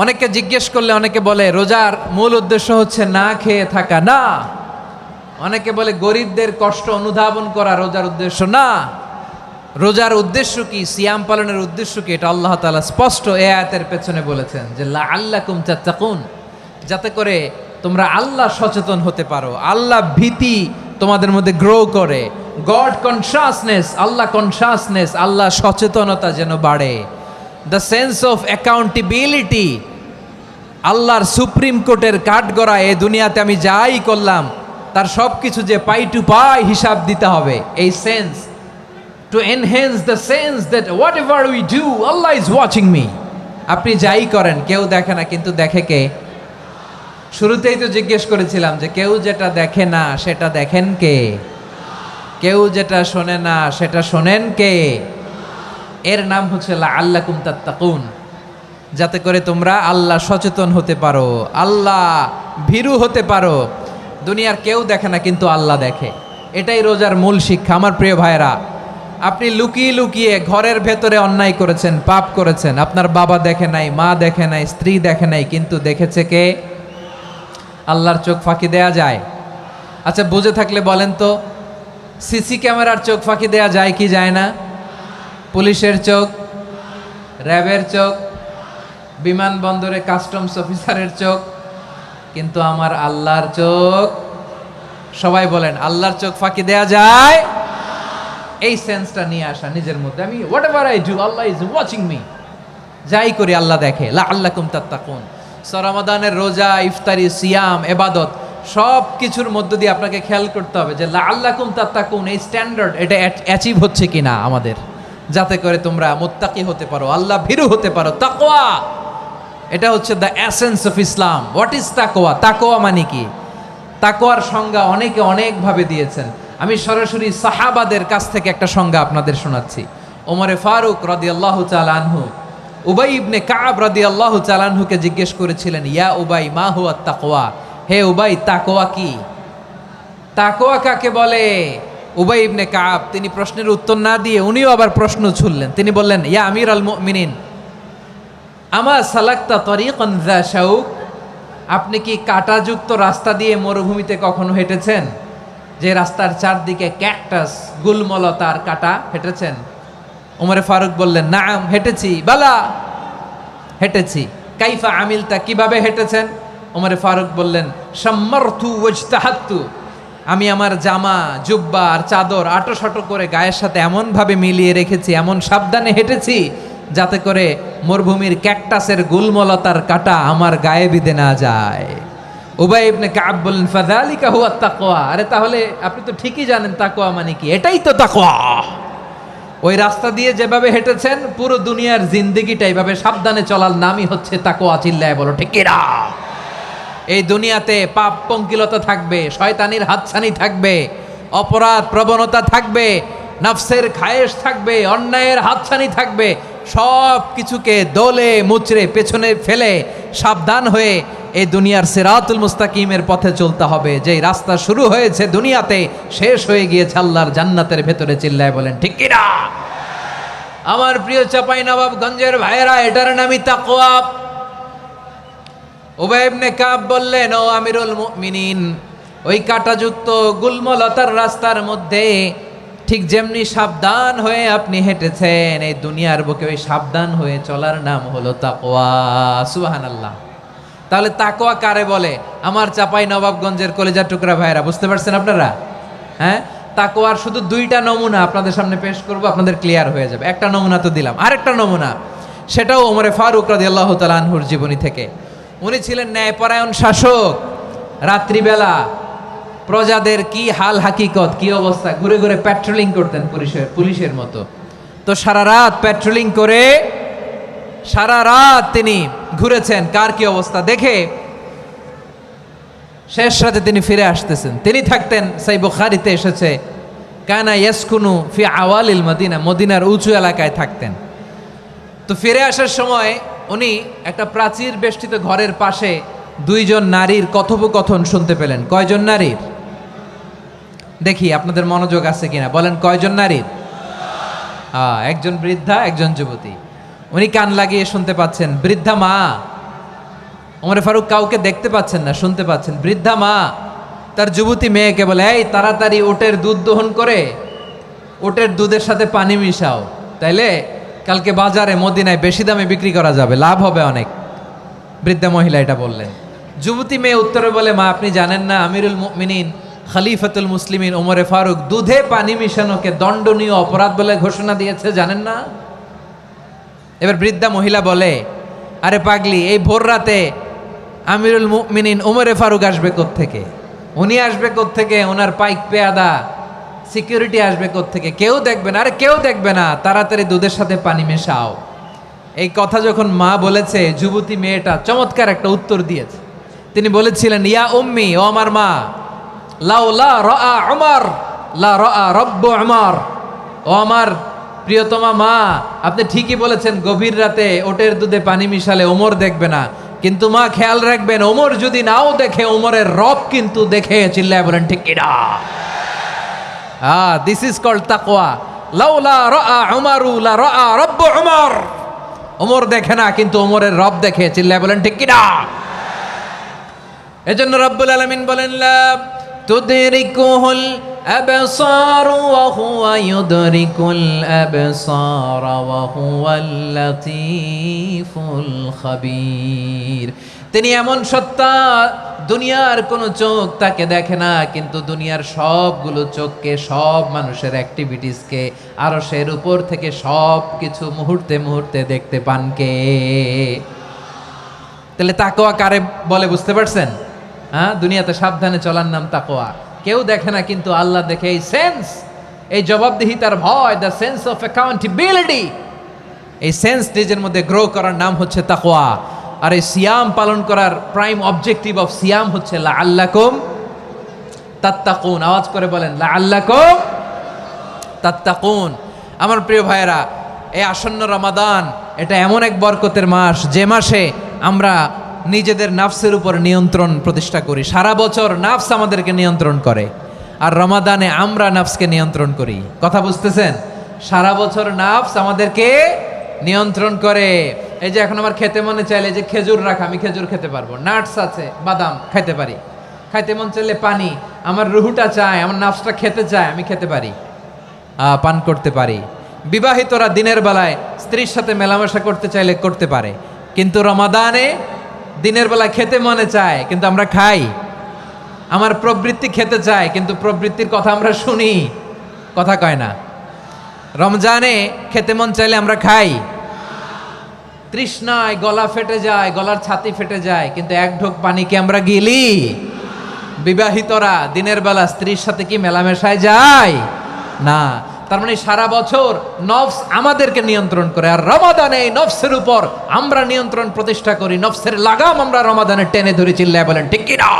অনেকে জিজ্ঞেস করলে অনেকে বলে রোজার মূল উদ্দেশ্য হচ্ছে না খেয়ে থাকা। না, অনেকে বলে গরিবদের কষ্ট অনুধাবন করা রোজার উদ্দেশ্য। না, রোজার উদ্দেশ্য কি, সিয়াম পালনের উদ্দেশ্য কি, এটা আল্লাহ তাআলা স্পষ্ট এই আয়াতের পেছনে বলেছেন যে লাআল্লাকুম তাত্তাকুন, যাতে করে তোমরা আল্লাহ সচেতন হতে পারো, আল্লাহ ভীতি তোমাদের মধ্যে গ্রো করে, গড কনসাসনেস, আল্লাহ কনসাসনেস, আল্লাহ সচেতনতা যেন বাড়ে, দ্য সেন্স অফ অ্যাকাউন্টেবিলিটি, আল্লাহর সুপ্রিম কোর্টের কাঠগড়া এ দুনিয়াতে আমি যাই করলাম তার সব কিছু যে পাই টু পাই হিসাব দিতে হবে, এই sense, to enhance the sense that what ever we do Allah is watching me. আপনি যাই করেন কেউ দেখে না, কিন্তু দেখে কে? শুরুতেই তো জিজ্ঞেস করেছিলাম যে কেউ যেটা দেখে না সেটা দেখেন কে? কেউ যেটা শোনে না সেটা শোনেন কে? এর নাম হচ্ছে লাআল্লাকুম তাত্তাকুন, যাতে করে তোমরা আল্লাহ সচেতন হতে পারো, আল্লাহ ভীরু হতে পারো। দুনিয়ার কেউ দেখে না, কিন্তু আল্লাহ দেখে। এটাই রোজার মূল শিক্ষা। আমার প্রিয় ভাইরা, আপনি লুকিয়ে লুকিয়ে ঘরের ভেতরে অন্যায় করেছেন, পাপ করেছেন, আপনার বাবা দেখে নাই, মা দেখে নাই, স্ত্রী দেখে নাই, কিন্তু দেখেছে কে? আল্লাহর চোখ ফাঁকি দেয়া যায়? আচ্ছা, বুঝে থাকলে বলেন তো, সিসি ক্যামেরার চোখ ফাঁকি দেয়া যায় কি যায় না? পুলিশের চোখ, র্যাবের চোখ, বিমানবন্দরে কাস্টমস অফিসারের চোখ, কিন্তু আমার আল্লাহর চোখ? সবাই বলেন, আল্লাহর চোখ ফাঁকি দেয়া যায়? এই সেন্সটা নিয়ে আসা নিজের মধ্যে, আমি what ever I do Allah is watching me, যাই করি আল্লাহ দেখে। লাআল্লাকুম তাত্তাকুন। রমাদানের রোজা, ইফতারি, সিয়াম, ইবাদত সব কিছুর মধ্য দিয়ে আপনাকে খেয়াল করতে হবে যে লাআল্লাকুম তাত্তাকুন এই স্ট্যান্ডার্ড এটা অ্যাচিভ হচ্ছে কিনা আমাদের, যাতে করে তোমরা মুত্তাকি হতে পারো, আল্লাহ ভীরু হতে পারো। তাকওয়া, এটা হচ্ছে the essence of Islam. What is তাকওয়া? তাকওয়া মানে কি? তাকওয়ার সংজ্ঞা অনেকে অনেকভাবে দিয়েছেন। আমি সরাসরি সাহাবাদের কাছ থেকে একটা সংজ্ঞা আপনাদের শোনাচ্ছি। ওমরে ফারুক রাদিয়াল্লাহু তাআলা আনহু উবাই ইবনে কাব রাদিয়াল্লাহু তাআলা আনহুকে জিজ্ঞেস করেছিলেন, ইয়া উবাই মা হুয়া তাকওয়া, হে উবাই তাকওয়া কি? তাকওয়া কাকে বলে? উবাই ইবনে কাব তিনি প্রশ্নের উত্তর না দিয়ে উনিও আবার প্রশ্ন ছুড়লেন। তিনি বললেন, ইয়া আমিরাল মুমিনিন আমা সালাকতা তরিকান যা শাউক, আপনি কি কাঁটাযুক্ত রাস্তা দিয়ে মরুভূমিতে কখনো হেঁটেছেন? যে রাস্তার চারদিকে ক্যাকটাস, গুলমলতার কাঁটা, হেঁটেছেন? ওমরে ফারুক বললেন, নাম হেঁটেছি, বালা হেঁটেছি। কাইফা আমিলতা, কিভাবে হেঁটেছেন? ওমরে ফারুক বললেন, শাম্মারতু ওয়াজতাহাত্তু, আমি আমার জামা, জুব্বা আর চাদর আটোসাটো করে গায়ের সাথে এমনভাবে মিলিয়ে রেখেছি, এমন সাবধানে হেঁটেছি যাতে করে মরুভূমির ক্যাকটাসের গুলমলতার কাঁটা আমার গায়ে বিঁধে না যায়। উবাই ইবনে কাব বললেন, ফাযালিকা হুয়া তাকওয়া, আরে তাহলে আপনি তো ঠিকই জানেন তাকওয়া মানে কি, এটাই তো তাকওয়া। ওই রাস্তা দিয়ে যেভাবে হেঁটেছেন পুরো দুনিয়ার জিন্দেগিটা এইভাবে সাবধানে চলার নামই হচ্ছে তাকওয়া। চিল্লায় বলো ঠিক কিনা? এই দুনিয়াতে পাপ পঙ্কিলতা থাকবে, শয়তানির হাতছানি থাকবে, অপরাধ প্রবণতা থাকবে, নফসের খায়েশ থাকবে, অন্যায়ের হাতছানি থাকবে, সব কিছুকে দোলে মুচড়ে পেছনে ফেলে সাবধান হয়ে এই দুনিয়ার সিরাতুল মুস্তাকিমের পথে চলতে হবে। যেই রাস্তা শুরু হয়েছে দুনিয়াতে, শেষ হয়ে গিয়েছে আল্লাহর জান্নাতের ভেতরে। চিল্লায় বলেন ঠিক কিনা? আমার প্রিয় চাঁপাইনবাবগঞ্জের ভাইয়েরা, এটার নামই তাকওয়া। উবাই ইবনে কাব বললেন, ও আমিরুল মুমিনিন, ওই কাঁটাযুক্ত গুলমলতার রাস্তার মধ্যে ঠিক যেমনি সাবধান হয়ে আপনি হেঁটেছেন, এই দুনিয়ার বুকে ওই সাবধান হয়ে চলার নাম হলো তাকওয়া। সুবহানাল্লাহ। তাহলে তাকওয়া কারে বলে? আমার চাঁপাইনবাবগঞ্জের কলেজার টুকরা ভাইয়েরা, বুঝতে পারছেন আপনারা? হ্যাঁ, তাকওয়ার শুধু দুইটা নমুনা আপনাদের সামনে পেশ করব, আপনাদের ক্লিয়ার হয়ে যাবে। একটা নমুনা তো দিলাম, আরেকটা নমুনা, সেটাও ওমরে ফারুক রাদিয়াল্লাহু তাআলা আনহুর জীবনী থেকে। উনি ছিলেন ন্যায়পরায়ণ শাসক। রাত্রিবেলা প্রজাদের কি হাল হাকিকত, কি অবস্থা, ঘুরে ঘুরে প্যাট্রোলিং করতেন পুলিশের মতো। তো সারা রাত প্যাট্রোলিং করে সারা রাত তিনি ঘুরেছেন কার কি অবস্থা দেখে। শেষ রাতে তিনি ফিরে আসতেছেন। তিনি থাকতেন, সেই বুখারীতে এসেছে, কানা ইয়াসকুনু ফি আওয়ালিল মদিনা, মদিনার উঁচু এলাকায় থাকতেন। তো ফিরে আসার সময় উনি একটা প্রাচীর বেষ্টিত ঘরের পাশে দুইজন নারীর কথোপকথন শুনতে পেলেন। কয়জন নারীর? দেখি আপনাদের মনোযোগ আছে কিনা, বলেন কয়জন নারীর? একজন বৃদ্ধা, একজন যুবতী। উনি কান লাগিয়ে শুনতে পাচ্ছেন। বৃদ্ধা মা ওমরে ফারুক কাউকে দেখতে পাচ্ছেন না, শুনতে পাচ্ছেন। বৃদ্ধা মা তার যুবতী মেয়েকে বলে, এই তাড়াতাড়ি ওটের দুধ দহন করে ওটের দুধের সাথে পানি মিশাও, তাইলে কালকে বাজারে মদিনায় বেশি দামে বিক্রি করা যাবে, লাভ হবে অনেক। বৃদ্ধা মহিলা এটা বললেন। যুবতী মেয়ে উত্তরে বলে, মা আপনি জানেন না আমিরুল মুমিনিন খলিফাতুল মুসলিমিন ওমরে ফারুক দুধে পানি মিশানোকে দণ্ডনীয় অপরাধ বলে ঘোষণা দিয়েছে, জানেন না? এবার বৃদ্ধা মহিলা বলে, আরে পাগলি, এই ভোর রাতে আমিরুল মুমিনিন ওমরে ফারুক আসবে কোত্থেকে? উনি আসবে কোত্থেকে? ওনার পাইক পেয়াদা সিকিউরিটি আসবে কোত্থেকে? কেউ দেখবে না। আরে কেউ দেখবে না, তাড়াতাড়ি দুধের সাথে পানি মেশাও। এই কথা যখন মা বলেছে, যুবতী মেয়েটা চমৎকার একটা উত্তর দিয়েছে। তিনি বলেছিলেন, ইয়া উম্মি, ও আমার মা, লাউলা রাআ উমর লা রাআ রব্বু উমর। ও আমার প্রিয়তমা মা, আপনি ঠিকই বলেছেন, গভীর রাতে ওটের দুধে পানি মিশালে ওমর দেখবে না, কিন্তু মা খেয়াল রাখবেন, ওমর যদি নাও দেখে, ওমরের রব কিন্তু দেখে। চিল্লায় বলেন ঠিক কিনা? দিস ইজ কল্ড তাকওয়া। লাউলা রাআ উমরু লা রাআ রব্বু উমর। ওমর দেখে না, কিন্তু ওমরের রব দেখে। চিল্লায় বলেন ঠিক কিনা? এজন্য রব্বুল আলামিন বলেন, লা তুদরিকুহুল আবসার ওয়া হুয়া ইউদরিকুল আবসার ওয়া হুয়াল লাতীফুল খাবীর। তিনি এমন সত্তা, দুনিয়ার কোনো চোখ তাকে দেখে না, কিন্তু দুনিয়ার সবগুলো চোখকে, সব মানুষের অ্যাক্টিভিটিসকে, আরশের উপর থেকে সব কিছু মুহূর্তে মুহূর্তে দেখতে পান কে? তাহলে তাকওয়া কারে বলে বুঝতে পারছেন? হ্যাঁ, দুনিয়াতে সাবধানে চলার নাম তাকওয়া। কেউ দেখে না, কিন্তু আল্লাহ দেখে। এই সেন্স, এই জবাবদিহিতার ভয়, দ্য সেন্স অফ অ্যাকাউন্টেবিলিটি, এই সেন্স নিজের মধ্যে গ্রো করার নাম হচ্ছে তাকওয়া। আর এই সিয়াম পালন করার প্রাইম অবজেক্টিভ অফ সিয়াম হচ্ছে লাআল্লাকুম তাত্তাকুন। আওয়াজ করে বলেন, লাআল্লাকুম তাত্তাকুন। আমার প্রিয় ভাইয়েরা, এই আসন্ন রমাদান, এটা এমন এক বরকতের মাস, যে মাসে আমরা নিজেদের নাফসের উপর নিয়ন্ত্রণ প্রতিষ্ঠা করি। সারা বছর নাফস আমাদেরকে নিয়ন্ত্রণ করে, আর রমাদানে আমরা নাফসকে নিয়ন্ত্রণ করি। কথা বুঝতেছেন? সারা বছর নাফস আমাদেরকে নিয়ন্ত্রণ করে। এই যে এখন আমার খেতে মনে চাইলে, যে খেজুর রাখা, আমি খেজুর খেতে পারবো, নাটস আছে, বাদাম খাইতে পারি। খাইতে মন চাইলে পানি, আমার রুহুটা চায়, আমার নাফসটা খেতে চায়, আমি খেতে পারি, পান করতে পারি। বিবাহিতরা দিনের বেলায় স্ত্রীর সাথে মেলামেশা করতে চাইলে করতে পারে, কিন্তু রমাদানে দিনের বেলায় খেতে মনে চায়, কিন্তু আমরা খাই। আমার প্রবৃত্তি খেতে চায়, কিন্তু প্রবৃত্তির কথা আমরা শুনি, কথা কয় না। রমজানে খেতে মন চাইলে আমরা খাই, তৃষ্ণায় গলা ফেটে যায়, গলার ছাতি ফেটে যায়, কিন্তু এক ঢোক পানিকে আমরা গিলি। বিবাহিতরা দিনের বেলা স্ত্রীর সাথে কি মেলামেশায় যায়? না। তার মানে সারা বছর নফস আমাদেরকে নিয়ন্ত্রণ করে, আর রমাদানে এই নফসের উপর আমরা নিয়ন্ত্রণ প্রতিষ্ঠা করি। নফসের লাগাম আমরা রমাদানে টেনে ধরে। চিল্লায় বলেন ঠিক কিনা?